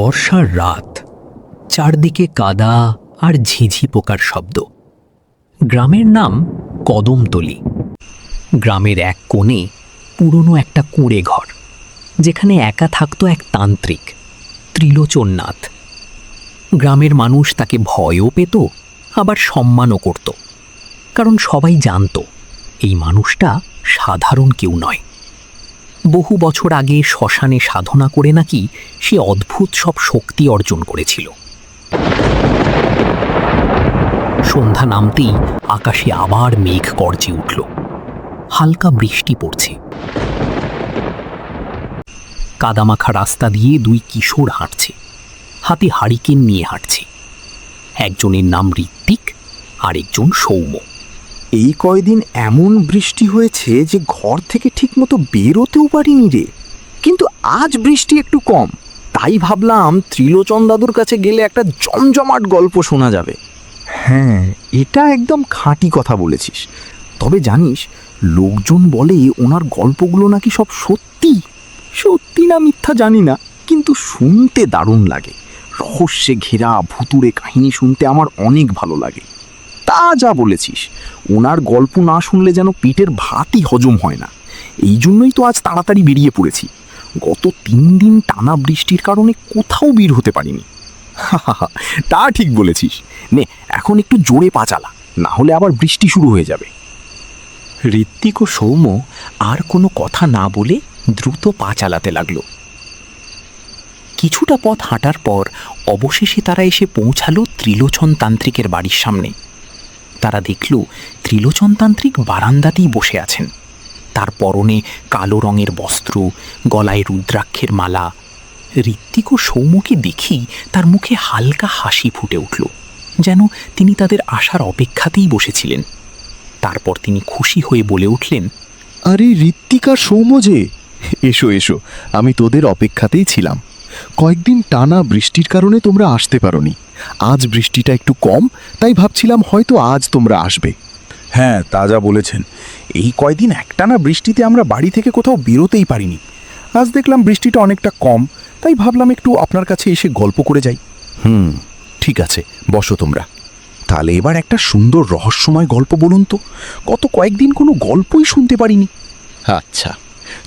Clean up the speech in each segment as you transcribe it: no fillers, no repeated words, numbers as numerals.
বর্ষার রাত, চারদিকে কাদা আর ঝিঝি পোকার শব্দ। গ্রামের নাম কদমতলী। গ্রামের এক কোণে পুরনো একটা কুঁড়ে ঘর, যেখানে একা থাকতো এক তান্ত্রিক, ত্রিলোচননাথ। গ্রামের মানুষ তাকে ভয়ও পেত, আবার সম্মানও করত, কারণ সবাই জানত এই মানুষটা সাধারণ কেউ নয়। বহু বছর আগে শ্মশানে সাধনা করে নাকি সে অদ্ভুত সব শক্তি অর্জন করেছিল। সন্ধ্যা নামতেই আকাশে আবার মেঘ গর্জে উঠল, হালকা বৃষ্টি পড়ছে। কাদামাখা রাস্তা দিয়ে দুই কিশোর হাঁটছে, হাতে হারিকেন নিয়ে হাঁটছে। একজনের নাম ঋত্বিক, আরেকজন সৌম্য। এই কয়দিন এমন বৃষ্টি হয়েছে যে ঘর থেকে ঠিকমতো বেরোতেও পারিনি রে। কিন্তু আজ বৃষ্টি একটু কম, তাই ভাবলাম ত্রিলোচন দাদুর কাছে গেলে একটা জমজমাট গল্প শোনা যাবে। হ্যাঁ, এটা একদম খাঁটি কথা বলেছিস। তবে জানিস, লোকজন বলে ওনার গল্পগুলো নাকি সব সত্যি। সত্যি না মিথ্যা জানি না, কিন্তু শুনতে দারুণ লাগে। রহস্যে ঘেরা ভুতুড়ে কাহিনী শুনতে আমার অনেক ভালো লাগে। তা যা বলেছিস, ওনার গল্প না শুনলে যেন পেটের ভাতই হজম হয় না। এই জন্যই তো আজ তাড়াতাড়ি বেরিয়ে পড়েছি। গত 3 দিন টানা বৃষ্টির কারণে কোথাও বের হতে পারিনি। তা ঠিক বলেছিস। নে, এখন একটু জোরে পা চালা, না হলে আবার বৃষ্টি শুরু হয়ে যাবে। ঋত্বিক ও সৌম্য আর কোনো কথা না বলে দ্রুত পা চালাতে লাগলো। কিছুটা পথ হাঁটার পর অবশেষে তারা এসে পৌঁছালো ত্রিলোচন তান্ত্রিকের বাড়ির সামনে। তারা দেখল ত্রিলোচন তান্ত্রিক বারান্দাতেই বসে আছেন। তার পরনে কালো রঙের বস্ত্র, গলায় রুদ্রাক্ষের মালা। ঋত্বিক ও সৌম্যকে দেখেই তার মুখে হালকা হাসি ফুটে উঠল, যেন তিনি তাদের আসার অপেক্ষাতেই বসেছিলেন। তারপর তিনি খুশি হয়ে বলে উঠলেন, আরে ঋত্বিক আর সৌম্য যে, এসো এসো, আমি তোদের অপেক্ষাতেই ছিলাম। কয়েকদিন টানা বৃষ্টির কারণে তোমরা আসতে পারোনি। আজ বৃষ্টিটা একটু কম, তাই ভাবছিলাম হয়তো আজ তোমরা আসবে। হ্যাঁ, তা যা বলেছেন। এই কয়দিন একটানা বৃষ্টিতে আমরা বাড়ি থেকে কোথাও বেরোতেই পারিনি। আজ দেখলাম বৃষ্টিটা অনেকটা কম, তাই ভাবলাম একটু আপনার কাছে এসে গল্প করে যাই। ঠিক আছে, বসো তোমরা। তাহলে এবার একটা সুন্দর রহস্যময় গল্প বলুন তো। গত কয়েকদিন কোনো গল্পই শুনতে পারিনি। আচ্ছা,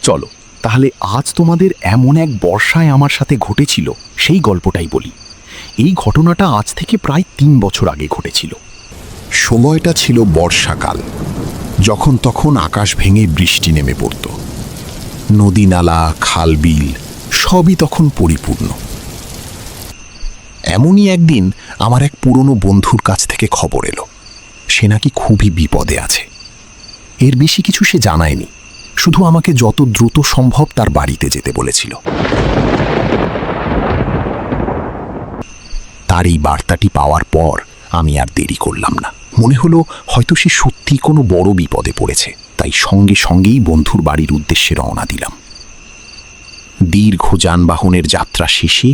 চলো তাহলে আজ তোমাদের এমন এক বর্ষায় আমার সাথে ঘটেছিল সেই গল্পটাই বলি। এই ঘটনাটা আজ থেকে প্রায় 3 বছর আগে ঘটেছিল। সময়টা ছিল বর্ষাকাল। যখন তখন আকাশ ভেঙে বৃষ্টি নেমে পড়ত। নদী নালা, খাল বিল সবই তখন পরিপূর্ণ। এমনই একদিন আমার এক পুরনো বন্ধুর কাছ থেকে খবর এলো, সে নাকি খুবই বিপদে আছে। এর বেশি কিছু সে জানায়নি, শুধু আমাকে যত দ্রুত সম্ভব তার বাড়িতে যেতে বলেছিল। তার এই বার্তাটি পাওয়ার পর আমি আর দেরি করলাম না। মনে হলো হয়তো সে সত্যিই কোনো বড় বিপদে পড়েছে, তাই সঙ্গে সঙ্গেই বন্ধুর বাড়ির উদ্দেশ্যে রওনা দিলাম। দীর্ঘ যানবাহনের যাত্রা শেষে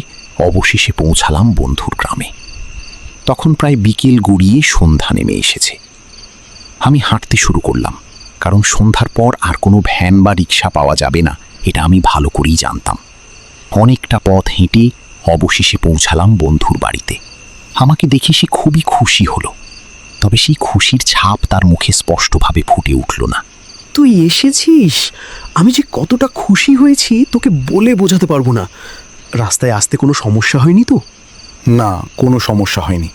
অবশেষে পৌঁছালাম বন্ধুর গ্রামে। তখন প্রায় বিকেল গড়িয়ে সন্ধ্যা নেমে এসেছে। আমি হাঁটতে শুরু করলাম, কারণ সন্ধ্যার পর আর কোনো ভ্যান বা রিক্সা পাওয়া যাবে না, এটা আমি ভালো করেই জানতাম। অনেকটা পথ হেঁটে অবশেষে পৌঁছালাম বন্ধুর বাড়িতে। আমাকে দেখে সে খুবই খুশি হলো, তবে সেই খুশির ছাপ তার মুখে স্পষ্টভাবে ফুটে উঠল না। তুই এসেছিস? আমি যে কতটা খুশি হয়েছি তোকে বলে বোঝাতে পারবো না। রাস্তায় আসতে কোনো সমস্যা হয়নি তো? না, কোনো সমস্যা হয়নি।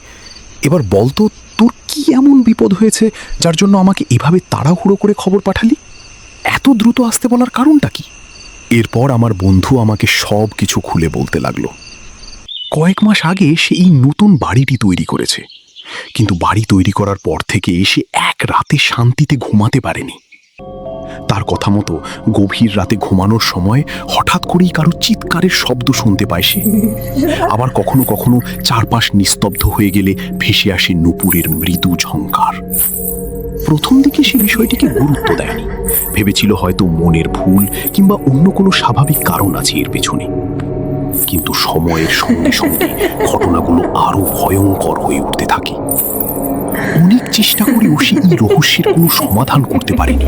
এবার বলতো, তোর কি এমন বিপদ হয়েছে যার জন্য আমাকে এভাবে তাড়াহুড়ো করে খবর পাঠালি? এত দ্রুত আসতে বলার কারণটা কি? এরপর আমার বন্ধু আমাকে সব কিছু খুলে বলতে লাগলো। কয়েক মাস আগে সে এই নতুন বাড়িটি তৈরি করেছে, কিন্তু বাড়ি তৈরি করার পর থেকে সে এক রাতে শান্তিতে ঘুমাতে পারেনি। তার কথা মতো গভীর রাতে ঘুমানোর সময় হঠাৎ করেই কারো চিৎকারের শব্দ শুনতে পায় সে। আবার কখনো কখনো চারপাশ নিস্তব্ধ হয়ে গেলে ভেসে আসে নুপুরের মৃদু ঝংকার। প্রথম দিকে সে বিষয়টিকে গুরুত্ব দেয়নি, ভেবেছিল হয়তো মনের ভুল কিংবা অন্য কোনো স্বাভাবিক কারণ আছে এর পেছনে। কিন্তু সময়ের সঙ্গে সঙ্গে ঘটনাগুলো আরো ভয়ঙ্কর হয়ে উঠতে থাকে। অনেক চেষ্টা করেও সে এই রহস্যের কোনো সমাধান করতে পারেনি,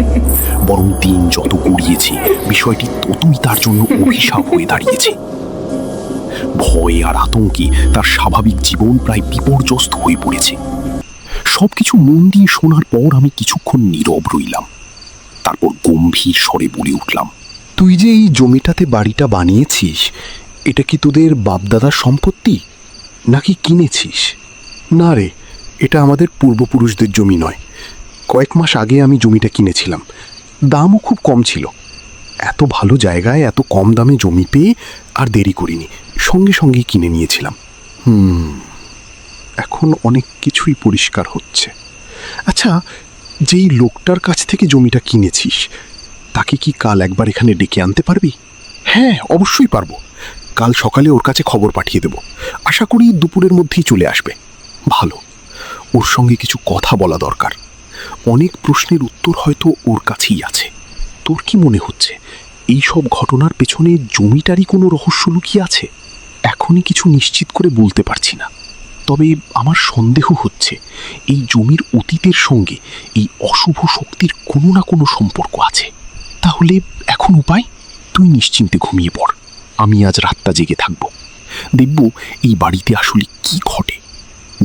বরং দিন যত গড়িয়েছে বিষয়টি ততই তার জন্য অভিশাপ হয়ে দাঁড়িয়েছে। ভয়ে আর আতঙ্কে তার স্বাভাবিক জীবন প্রায় বিপর্যস্ত হয়ে পড়েছে। সবকিছু মন দিয়ে শোনার পর আমি কিছুক্ষণ নীরব রইলাম। তারপর গম্ভীর স্বরে বলে উঠলাম, তুই যে এই জমিটাতে বাড়িটা বানিয়েছিস, এটা কি তোদের বাপদাদার সম্পত্তি নাকি কিনেছিস? না রে, এটা আমাদের পূর্বপুরুষদের জমি নয়। কয়েক মাস আগে আমি জমিটা কিনেছিলাম, দামও খুব কম ছিল। এত ভালো জায়গায় এত কম দামে জমি পেয়ে আর দেরি করিনি, সঙ্গে সঙ্গেই কিনে নিয়েছিলাম। এখন অনেক কিছুই পরিষ্কার হচ্ছে। আচ্ছা, যেই লোকটার কাছ থেকে জমিটা কিনেছিস, তাকে কি কাল একবার এখানে ডেকে আনতে পারবি? হ্যাঁ, অবশ্যই পারবো। কাল সকালে ওর কাছে খবর পাঠিয়ে দেব। আশা করি দুপুরের মধ্যেই চলে আসবে। ভালো, ওর সঙ্গে কিছু কথা বলা দরকার। অনেক প্রশ্নের উত্তর হয়তো ওর কাছেই আছে। তোর কি মনে হচ্ছে এই সব ঘটনার পেছনে জমিটারই কোনো রহস্য লুকিয়ে আছে? এখনই কিছু নিশ্চিত করে বলতে পারছি না, তবে আমার সন্দেহ হচ্ছে এই জমির অতীতের সঙ্গে এই অশুভ শক্তির কোনো না কোনো সম্পর্ক আছে। তাহলে এখন উপায়? তুই নিশ্চিন্তে ঘুমিয়ে পড়, আমি আজ রাতটা জেগে থাকব। দেখব এই বাড়িতে আসলে কি ঘটে।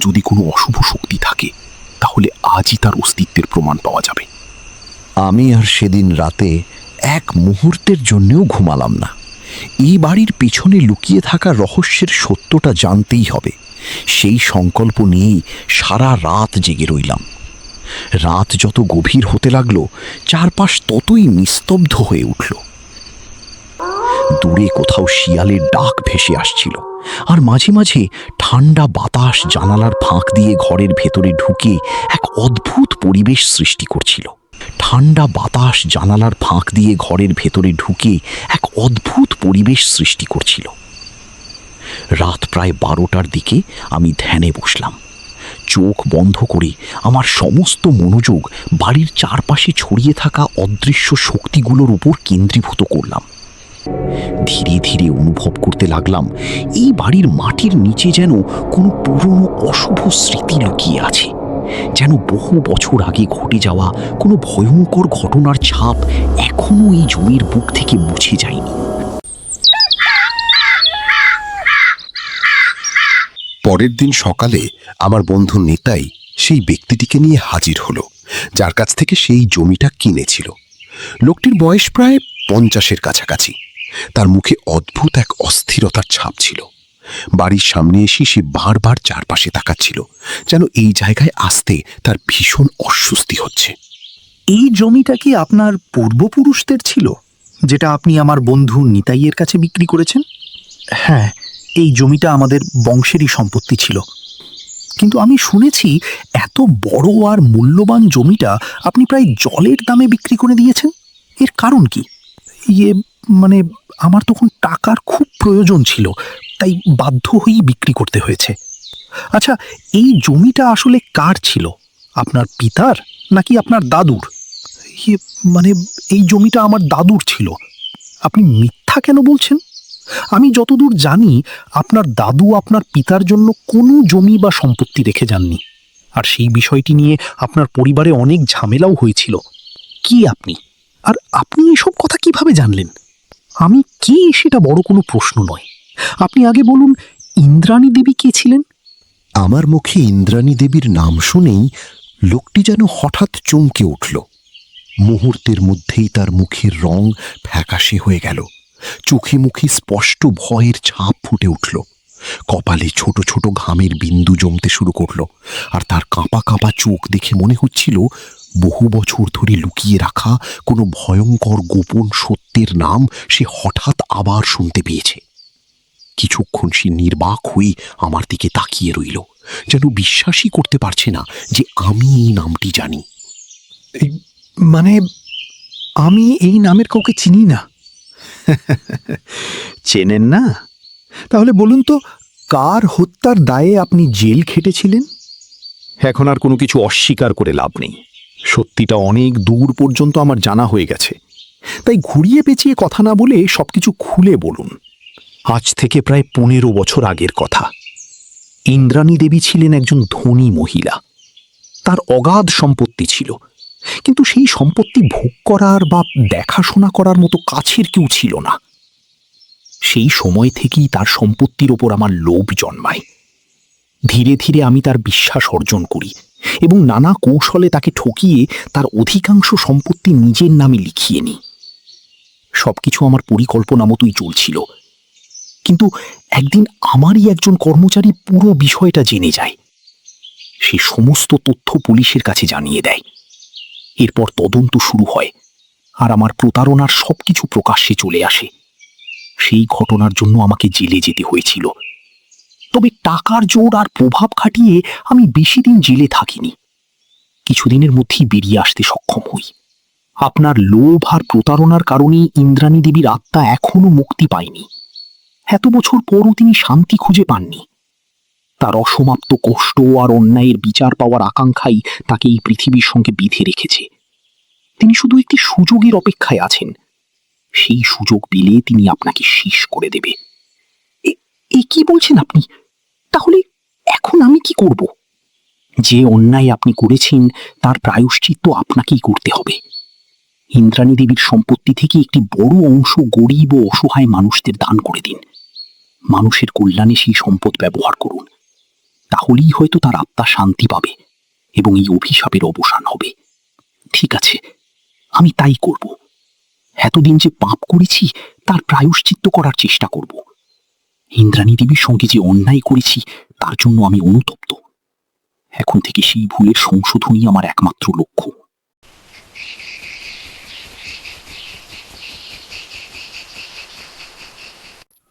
যদি কোনো অশুভ শক্তি থাকে তাহলে আজই তার অস্তিত্বের প্রমাণ পাওয়া যাবে। আমি আর সেদিন রাতে এক মুহূর্তের জন্যও ঘুমালাম না। এই বাড়ির পিছনে লুকিয়ে থাকা রহস্যের সত্যটা জানতেই হবে, সেই সংকল্প নিয়েই সারা রাত জেগে রইলাম। রাত যত গভীর হতে লাগলো, চারপাশ ততই নিস্তব্ধ হয়ে উঠল। দূরে কোথাও শিয়ালের ডাক ভেসে আসছিল, আর মাঝে মাঝে ঠান্ডা বাতাস জানালার ফাঁক দিয়ে ঘরের ভেতরে ঢুকে এক অদ্ভুত পরিবেশ সৃষ্টি করছিল। ঠান্ডা বাতাস জানালার ফাঁক দিয়ে ঘরের ভেতরে ঢুকে এক অদ্ভুত পরিবেশ সৃষ্টি করছিল। রাত প্রায় 12টার দিকে আমি ধ্যানে বসলাম। চোখ বন্ধ করে আমার সমস্ত মনোযোগ বাড়ির চারপাশে ছড়িয়ে থাকা অদৃশ্য শক্তিগুলোর উপর কেন্দ্রীভূত করলাম। ধীরে ধীরে অনুভব করতে লাগলাম এই বাড়ির মাটির নিচে যেন কোনো পুরনো অশুভ স্মৃতি লুকিয়ে আছে, যেন বহু বছর আগে ঘটে যাওয়া কোনো ভয়ঙ্কর ঘটনার ছাপ এখনো এই জমির বুক থেকে মুছে যায়নি। পরের দিন সকালে আমার বন্ধু নেতাই সেই ব্যক্তিটিকে নিয়ে হাজির হলো, যার কাছ থেকে সেই জমিটা কিনেছিল। লোকটির বয়স প্রায় 50-এর কাছাকাছি। তার মুখে অদ্ভুত এক অস্থিরতার ছাপ ছিল। বাড়ির সামনে এসে সে বারবার চারপাশে তাকাচ্ছিল, যেন এই জায়গায় আসতে তার ভীষণ অস্বস্তি হচ্ছে। এই জমিটা কি আপনার পূর্বপুরুষদের ছিল, যেটা আপনি আমার বন্ধু নিতাইয়ের কাছে বিক্রি করেছেন? হ্যাঁ, এই জমিটা আমাদের বংশেরই সম্পত্তি ছিল, কিন্তু আমি শুনেছি এত বড় আর মূল্যবান জমিটা আপনি প্রায় জলের দামে বিক্রি করে দিয়েছেন। এর কারণ কি? মানে আমার তখন টাকার খুব প্রয়োজন ছিল, তাই বাধ্য হয়েই বিক্রি করতে হয়েছে। আচ্ছা, এই জমিটা আসলে কার ছিল, আপনার পিতার নাকি আপনার দাদুর? মানে এই জমিটা আমার দাদুর ছিল। আপনি মিথ্যা কেন বলছেন? আমি যতদূর জানি আপনার দাদু আপনার পিতার জন্য কোনো জমি বা সম্পত্তি রেখে যাননি, আর সেই বিষয়টি নিয়ে আপনার পরিবারে অনেক ঝামেলাও হয়েছিল। কি আপনি এসব কথা কিভাবে জানলেন? আমি কে সেটা বড় কোনো প্রশ্ন নয়। আপনি আগে বলুন, ইন্দ্রাণী দেবী কে ছিলেন? আমার মুখে ইন্দ্রাণী দেবীর নাম শুনেই লোকটি যেন হঠাৎ চমকে উঠল। মুহূর্তের মধ্যেই তার মুখের রং ফ্যাকাশে হয়ে গেল, চোখে মুখে স্পষ্ট ভয়ের ছাপ ফুটে উঠল। কপালে ছোট ছোট ঘামের বিন্দু জমতে শুরু করলো, আর তার কাঁপা কাঁপা চোখ দেখে মনে হচ্ছিল বহু বছর ধরে লুকিয়ে রাখা কোনো ভয়ঙ্কর গোপন সত্যের নাম সে হঠাৎ আবার শুনতে পেয়েছে। কিছুক্ষণ সে নির্বাক হয়ে আমার দিকে তাকিয়ে রইল, যেন বিশ্বাসই করতে পারছে না যে আমি এই নামটি জানি। মানে আমি এই নামের কাউকে চিনি না। চেনেন না? তাহলে বলুন তো, কার হত্যার দায়ে আপনি জেল খেটেছিলেন? এখন আর কোনো কিছু অস্বীকার করে লাভ নেই। সত্যিটা অনেক দূর পর্যন্ত আমার জানা হয়ে গেছে, তাই ঘুরিয়ে পেঁচিয়ে কথা না বলে সবকিছু খুলে বলুন। আজ থেকে প্রায় 15 বছর আগের কথা। ইন্দ্রাণী দেবী ছিলেন একজন ধনী মহিলা। তার অগাধ সম্পত্তি ছিল, কিন্তু সেই সম্পত্তি ভোগ করার বা দেখাশোনা করার মতো কাছের কেউ ছিল না। সেই সময় থেকেই তার সম্পত্তির ওপর আমার লোভ জন্মায়। ধীরে ধীরে আমি তার বিশ্বাস অর্জন করি এবং নানা কৌশলে তাকে ঠকিয়ে তার অধিকাংশ সম্পত্তি নিজের নামে লিখিয়ে নিই। সবকিছু আমার পরিকল্পনা মতোই চলছিল, কিন্তু একদিন আমারই একজন কর্মচারী পুরো বিষয়টা জেনে যায়। সে সমস্ত তথ্য পুলিশের কাছে জানিয়ে দেয়। এরপর তদন্ত শুরু হয় আর আমার প্রতারণার সবকিছু প্রকাশ্যে চলে আসে। সেই ঘটনার জন্য আমাকে জেলে যেতে হয়েছিল। তবে টাকার জোর আর প্রভাব খাটিয়ে আমি বেশি দিন জেলে থাকিনি। কিছুদিনের মধ্যেই বেরিয়ে আসতে সক্ষম হই। আপনার লোভ আর প্রতারণার কারণেই ইন্দ্রাণী দেবীর আত্মা এখনো মুক্তি পায়নি। এত বছর পরও তিনি শান্তি খুঁজে পাননি। তার অসমাপ্ত কষ্ট আর অন্যায়ের বিচার পাওয়ার আকাঙ্ক্ষাই তাকে এই পৃথিবীর সঙ্গে বেঁধে রেখেছে। তিনি শুধু একটি সুযোগের অপেক্ষায় আছেন। সেই সুযোগ পেলে তিনি আপনাকে শেষ করে দেবে। এ কি বলছেন আপনি? তাহলে এখন আমি কি করব? যে অন্যায় আপনি করেছেন তার প্রায়শ্চিত্ত আপনাকেই করতে হবে। ইন্দ্রাণী দেবীর সম্পত্তি থেকে একটি বড় অংশ গরিব ও অসহায় মানুষদের দান করে দিন। মানুষের কল্যাণে সেই সম্পদ ব্যবহার করুন। তাহলেই হয়তো তার আত্মা শান্তি পাবে এবং এই অভিশাপের অবসান হবে। ঠিক আছে, আমি তাই করব। এতদিন যে পাপ করেছি তার প্রায়শ্চিত্ত করার চেষ্টা করব। ইন্দ্রাণী দেবীর সঙ্গে যে অন্যায় করেছি তার জন্য আমি অনুতপ্ত। এখন থেকে সেই ভুলের সংশোধনই আমার একমাত্র লক্ষ্য।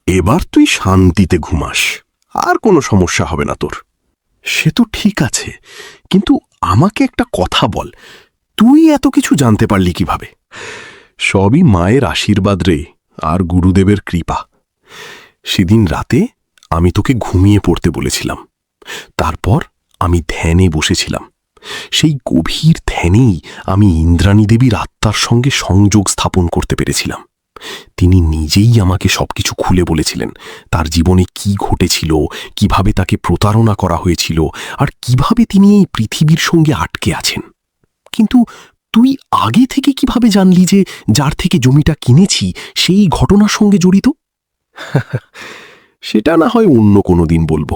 এবার তুই শান্তিতে ঘুমাস, আর কোনো সমস্যা হবে না তোর। সে তো ঠিক আছে, কিন্তু আমাকে একটা কথা বল, তুই এত কিছু জানতে পারলি কিভাবে? সবই মায়ের আশীর্বাদ রে, আর গুরুদেবের কৃপা। সেদিন রাতে আমি তোকে ঘুমিয়ে পড়তে বলেছিলাম, তারপর আমি ধ্যানে বসেছিলাম। সেই গভীর ধ্যানেই আমি ইন্দ্রাণী দেবীর আত্মার সঙ্গে সংযোগ স্থাপন করতে পেরেছিলাম। তিনি নিজেই আমাকে সবকিছু খুলে বলেছিলেন, তার জীবনে কি ঘটেছিল, কিভাবে তাকে প্রতারণা করা হয়েছিল, আর কিভাবে তিনি এই পৃথিবীর সঙ্গে আটকে আছেন। কিন্তু তুই আগে থেকে কিভাবে জানলি যে যার থেকে জমিটা কিনেছি সেই ঘটনার সঙ্গে জড়িত? সেটা না হয় অন্য কোনো দিন বলবো।